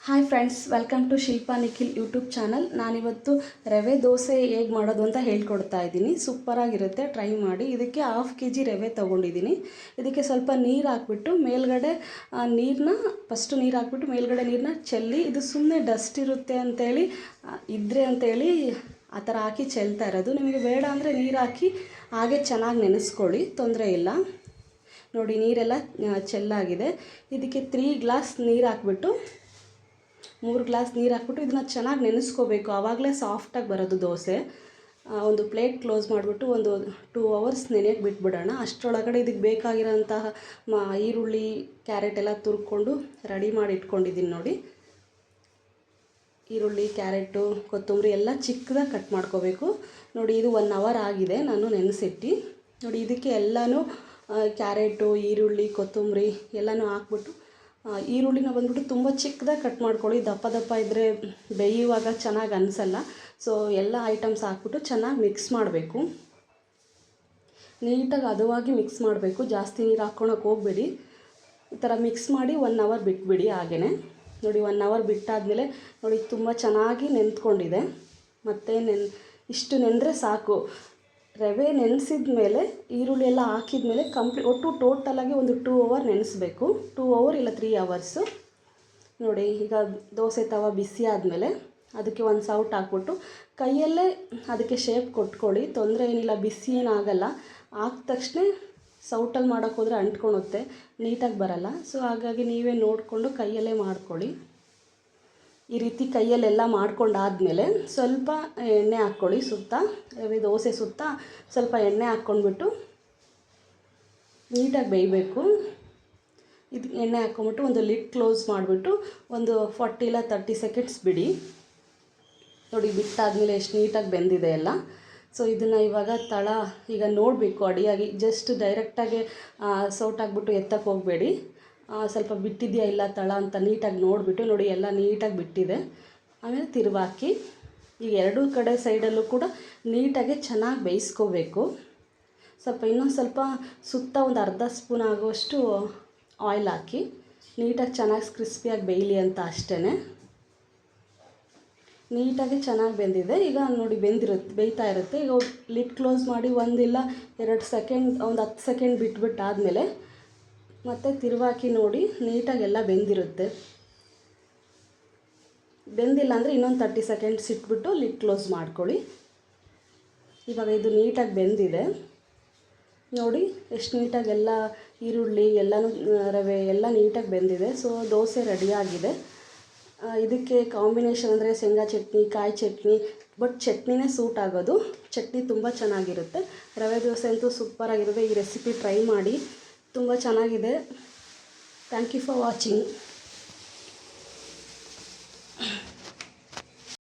Hi friends, welcome to Shilpa Nikhil YouTube channel. ನಾನಿವತ್ತು ರವೆ ದೋಸೆ ಹೇಗೆ ಮಾಡೋದು ಅಂತ ಹೇಳ್ಕೊಡ್ತಾ ಇದ್ದೀನಿ. ಸೂಪರಾಗಿರುತ್ತೆ, ಟ್ರೈ ಮಾಡಿ. ಇದಕ್ಕೆ 1/2 kg ರವೆ ತೊಗೊಂಡಿದ್ದೀನಿ. ಇದಕ್ಕೆ ಸ್ವಲ್ಪ ನೀರು ಹಾಕ್ಬಿಟ್ಟು ಮೇಲ್ಗಡೆ ಫಸ್ಟು ನೀರು ಹಾಕ್ಬಿಟ್ಟು ಮೇಲ್ಗಡೆ ನೀರನ್ನ ಚೆಲ್ಲಿ, ಇದು ಸುಮ್ಮನೆ ಡಸ್ಟ್ ಇರುತ್ತೆ ಅಂತೇಳಿ ಆ ಥರ ಹಾಕಿ ಚೆಲ್ತಾ ಇರೋದು. ನಿಮಗೆ ಬೇಡ ಅಂದರೆ ನೀರು ಹಾಕಿ ಹಾಗೆ ಚೆನ್ನಾಗಿ ನೆನೆಸ್ಕೊಳ್ಳಿ, ತೊಂದರೆ ಇಲ್ಲ. ನೋಡಿ, ನೀರೆಲ್ಲ ಚೆಲ್ಲಾಗಿದೆ. ಇದಕ್ಕೆ 3 ಗ್ಲಾಸ್ ನೀರು ಹಾಕ್ಬಿಟ್ಟು 3 ಗ್ಲಾಸ್ ನೀರು ಹಾಕ್ಬಿಟ್ಟು ಇದನ್ನು ಚೆನ್ನಾಗಿ ನೆನೆಸ್ಕೋಬೇಕು. ಆವಾಗಲೇ ಸಾಫ್ಟಾಗಿ ಬರೋದು ದೋಸೆ. ಒಂದು ಪ್ಲೇಟ್ ಕ್ಲೋಸ್ ಮಾಡಿಬಿಟ್ಟು ಒಂದು 2 hours ನೆನೆಯೋಕ್ಕೆ ಬಿಟ್ಬಿಡೋಣ. ಅಷ್ಟರೊಳಗಡೆ ಇದಕ್ಕೆ ಬೇಕಾಗಿರೋಂತಹ ಈರುಳ್ಳಿ, ಕ್ಯಾರೆಟ್ ಎಲ್ಲ ತುರ್ಕೊಂಡು ರೆಡಿ ಮಾಡಿ ಇಟ್ಕೊಂಡಿದ್ದೀನಿ. ನೋಡಿ, ಈರುಳ್ಳಿ, ಕ್ಯಾರೆಟು, ಕೊತ್ತಂಬರಿ ಎಲ್ಲ ಚಿಕ್ಕದಾಗಿ ಕಟ್ ಮಾಡ್ಕೋಬೇಕು. ನೋಡಿ, ಇದು 1 hour ಆಗಿದೆ ನಾನು ನೆನೆಸಿಟ್ಟು. ನೋಡಿ, ಇದಕ್ಕೆ ಎಲ್ಲನೂ ಕ್ಯಾರೆಟು, ಈರುಳ್ಳಿ, ಕೊತ್ತಂಬರಿ ಎಲ್ಲನೂ ಹಾಕ್ಬಿಟ್ಟು, ಈರುಳ್ಳಿನ ಬಂದ್ಬಿಟ್ಟು ತುಂಬ ಚಿಕ್ಕದಾಗಿ ಕಟ್ ಮಾಡ್ಕೊಳ್ಳಿ. ದಪ್ಪ ಇದ್ದರೆ ಬೇಯುವಾಗ ಚೆನ್ನಾಗಿ ಅನಿಸಲ್ಲ. ಸೊ ಎಲ್ಲ ಐಟಮ್ಸ್ ಹಾಕ್ಬಿಟ್ಟು ಚೆನ್ನಾಗಿ ಮಿಕ್ಸ್ ಮಾಡಬೇಕು. ನೀಟಾಗಿ ಹದವಾಗಿ ಮಿಕ್ಸ್ ಮಾಡಬೇಕು. ಜಾಸ್ತಿ ನೀರು ಹಾಕ್ಕೊಳಕ್ಕೆ ಹೋಗಬೇಡಿ. ಈ ಥರ ಮಿಕ್ಸ್ ಮಾಡಿ 1 hour ಬಿಟ್ಬಿಡಿ. ಹಾಗೇ ನೋಡಿ, 1 hour ಬಿಟ್ಟಾದಮೇಲೆ ನೋಡಿ, ತುಂಬ ಚೆನ್ನಾಗಿ ನೆಂದ್ಕೊಂಡಿದೆ. ಮತ್ತು ಇಷ್ಟು ನೆಂದರೆ ಸಾಕು. ರವೆ ನೆನೆಸಿದ ಮೇಲೆ ಈರುಳ್ಳಿ ಎಲ್ಲ ಹಾಕಿದ ಮೇಲೆ ಒಟ್ಟು ಟೋಟಲಾಗಿ ಒಂದು 2 hour ನೆನೆಸಬೇಕು. 2 hour ಇಲ್ಲ 3 hours. ನೋಡಿ, ಈಗ ದೋಸೆ ತವ ಬಿಸಿ ಆದಮೇಲೆ ಅದಕ್ಕೆ ಒಂದು ಸೌಟ್ ಹಾಕ್ಬಿಟ್ಟು ಕೈಯಲ್ಲೇ ಅದಕ್ಕೆ ಶೇಪ್ ಕೊಟ್ಕೊಳ್ಳಿ. ತೊಂದರೆ ಏನಿಲ್ಲ, ಬಿಸಿ ಏನಾಗಲ್ಲ. ಹಾಕಿದ ತಕ್ಷಣ ಸೌಟಲ್ಲಿ ಮಾಡೋಕ್ಕೆ ಹೋದರೆ ಅಂಟ್ಕೊಳುತ್ತೆ, ನೀಟಾಗಿ ಬರಲ್ಲ. ಸೊ ಹಾಗಾಗಿ ನೀವೇ ನೋಡಿಕೊಂಡು ಕೈಯಲ್ಲೇ ಮಾಡ್ಕೊಳ್ಳಿ. ಈ ರೀತಿ ಕೈಯಲ್ಲೆಲ್ಲ ಮಾಡ್ಕೊಂಡಾದಮೇಲೆ ಸ್ವಲ್ಪ ಎಣ್ಣೆ ಹಾಕ್ಕೊಳ್ಳಿ. ರವೆ ದೋಸೆ ಸುತ್ತ ಸ್ವಲ್ಪ ಎಣ್ಣೆ ಹಾಕ್ಕೊಂಡ್ಬಿಟ್ಟು ನೀಟಾಗಿ ಬೇಯಬೇಕು. ಇದು ಎಣ್ಣೆ ಹಾಕ್ಕೊಂಬಿಟ್ಟು ಒಂದು ಲಿಡ್ ಕ್ಲೋಸ್ ಮಾಡಿಬಿಟ್ಟು ಒಂದು 40 ಇಲ್ಲ 30 seconds ಬಿಡಿ. ನೋಡಿ, ಬಿಟ್ಟಾದಮೇಲೆ ಎಷ್ಟು ನೀಟಾಗಿ ಬೆಂದಿದೆ ಎಲ್ಲ. ಸೊ ಇದನ್ನು ಇವಾಗ ಈಗ ನೋಡಬೇಕು ಅಡಿಯಾಗಿ. ಜಸ್ಟ್ ಡೈರೆಕ್ಟಾಗಿ ಸೌಟಾಗ್ಬಿಟ್ಟು ಎತ್ತಕ್ಕೆ ಹೋಗಬೇಡಿ. ಸ್ವಲ್ಪ ಬಿಟ್ಟಿದೆಯಾ ಇಲ್ಲ ತಳ ಅಂತ ನೀಟಾಗಿ ನೋಡಿಬಿಟ್ಟು, ನೋಡಿ ಎಲ್ಲ ನೀಟಾಗಿ ಬಿಟ್ಟಿದೆ. ಆಮೇಲೆ ತಿರುವಾಕಿ ಈಗ 2 ಕಡೆ ಸೈಡಲ್ಲೂ ಕೂಡ ನೀಟಾಗಿ ಚೆನ್ನಾಗಿ ಬೇಯಿಸ್ಕೋಬೇಕು. ಇನ್ನೊಂದು ಸ್ವಲ್ಪ ಸುತ್ತ ಒಂದು ಅರ್ಧ ಸ್ಪೂನ್ ಆಗುವಷ್ಟು ಆಯಿಲ್ ಹಾಕಿ ನೀಟಾಗಿ ಚೆನ್ನಾಗಿ ಕ್ರಿಸ್ಪಿಯಾಗಿ ಬೇಯಲಿ ಅಂತ ಅಷ್ಟೇ. ನೀಟಾಗಿ ಚೆನ್ನಾಗಿ ಬೆಂದಿದೆ. ಈಗ ನೋಡಿ, ಬೇಯ್ತಾ ಇರುತ್ತೆ. ಈಗ ಲಿಡ್ ಕ್ಲೋಸ್ ಮಾಡಿ 1 ಇಲ್ಲ 2 ಸೆಕೆಂಡ್, ಒಂದು 10 ಸೆಕೆಂಡ್ ಬಿಟ್ಬಿಟ್ಟಾದಮೇಲೆ ಮತ್ತು ತಿರುವಾಕಿ ನೋಡಿ, ನೀಟಾಗೆಲ್ಲ ಬೆಂದಿರುತ್ತೆ. ಬೆಂದಿಲ್ಲ ಅಂದರೆ ಇನ್ನೊಂದು 30 seconds ಇಟ್ಬಿಟ್ಟು ಲಿಡ್ ಕ್ಲೋಸ್ ಮಾಡ್ಕೊಳ್ಳಿ. ಇವಾಗ ಇದು ನೀಟಾಗಿ ಬೆಂದಿದೆ. ನೋಡಿ ಎಷ್ಟು ನೀಟಾಗಿ ಎಲ್ಲ ಈರುಳ್ಳಿ ಎಲ್ಲನೂ ರವೆ ಎಲ್ಲ ನೀಟಾಗಿ ಬೆಂದಿದೆ. ಸೊ ದೋಸೆ ರೆಡಿಯಾಗಿದೆ. ಇದಕ್ಕೆ ಕಾಂಬಿನೇಷನ್ ಅಂದರೆ ಶೇಂಗಾ ಚಟ್ನಿ, ಕಾಯಿ ಚಟ್ನಿ, ಬಟ್ ಚಟ್ನಿನೇ ಸೂಟ್ ಆಗೋದು. ಚಟ್ನಿ ತುಂಬ ಚೆನ್ನಾಗಿರುತ್ತೆ. ರವೆ ದೋಸೆ ಅಂತೂ ಸೂಪರಾಗಿರುತ್ತೆ. ಈ ರೆಸಿಪಿ ಟ್ರೈ ಮಾಡಿ, ತುಂಬ ಚೆನ್ನಾಗಿದೆ. Thank you for watching.